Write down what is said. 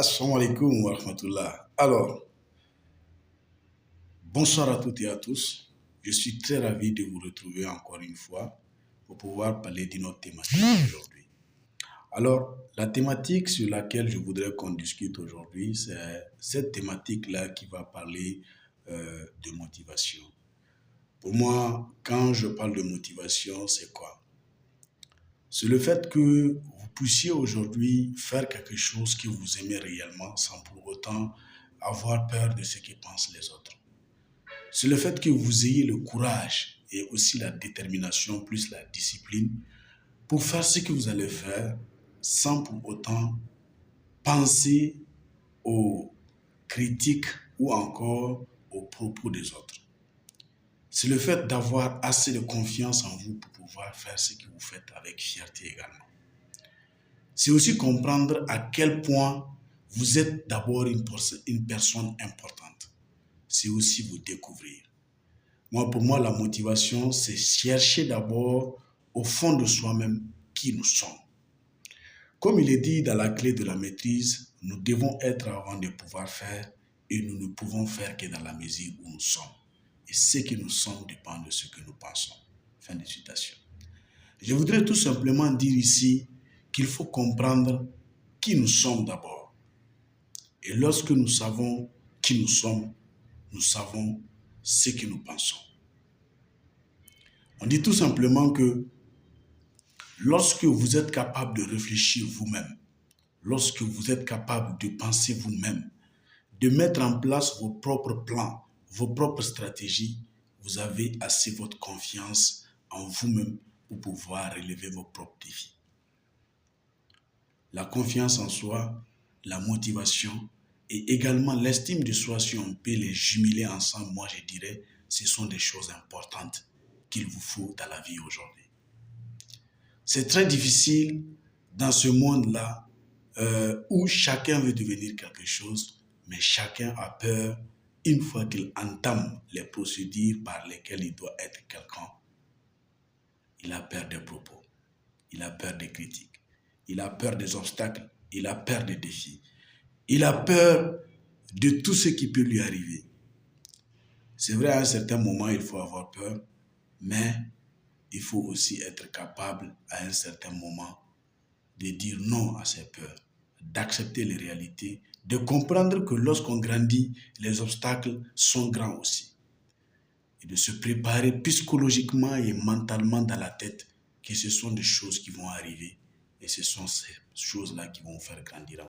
Assalamu alaikum wa rahmatullah. Alors, bonsoir à toutes et à tous. Je suis très ravi de vous retrouver encore une fois pour pouvoir parler d'une autre thématique aujourd'hui. Alors, la thématique sur laquelle je voudrais qu'on discute aujourd'hui, c'est cette thématique-là qui va parler de motivation. Pour moi, quand je parle de motivation, c'est quoi? C'est le fait que vous puissiez aujourd'hui faire quelque chose que vous aimez réellement sans pour autant avoir peur de ce que pensent les autres. C'est le fait que vous ayez le courage et aussi la détermination plus la discipline pour faire ce que vous allez faire sans pour autant penser aux critiques ou encore aux propos des autres. C'est le fait d'avoir assez de confiance en vous pour pouvoir faire ce que vous faites avec fierté également. C'est aussi comprendre à quel point vous êtes d'abord une personne importante. C'est aussi vous découvrir. Pour moi, la motivation, c'est chercher d'abord au fond de soi-même qui nous sommes. Comme il est dit dans la clé de la maîtrise, nous devons être avant de pouvoir faire et nous ne pouvons faire que dans la mesure où nous sommes. Et ce que nous sommes dépend de ce que nous pensons. Fin de citation. Je voudrais tout simplement dire ici qu'il faut comprendre qui nous sommes d'abord. Et lorsque nous savons qui nous savons ce que nous pensons. On dit tout simplement que lorsque vous êtes capable de réfléchir vous-même, lorsque vous êtes capable de penser vous-même, de mettre en place vos propres plans, vos propres stratégies, vous avez assez votre confiance en vous-même pour pouvoir relever vos propres défis. La confiance en soi, la motivation et également l'estime de soi, si on peut les jumeler ensemble, moi je dirais, ce sont des choses importantes qu'il vous faut dans la vie aujourd'hui. C'est très difficile dans ce monde-là où chacun veut devenir quelque chose, mais chacun a peur une fois qu'il entame les procédures par lesquelles il doit être quelqu'un. Il a peur des propos, il a peur des critiques, il a peur des obstacles, il a peur des défis, il a peur de tout ce qui peut lui arriver. C'est vrai, à un certain moment, il faut avoir peur, mais il faut aussi être capable, à un certain moment, de dire non à ses peurs, d'accepter les réalités, de comprendre que lorsqu'on grandit, les obstacles sont grands aussi. Et de se préparer psychologiquement et mentalement dans la tête que ce sont des choses qui vont arriver et ce sont ces choses-là qui vont faire grandir.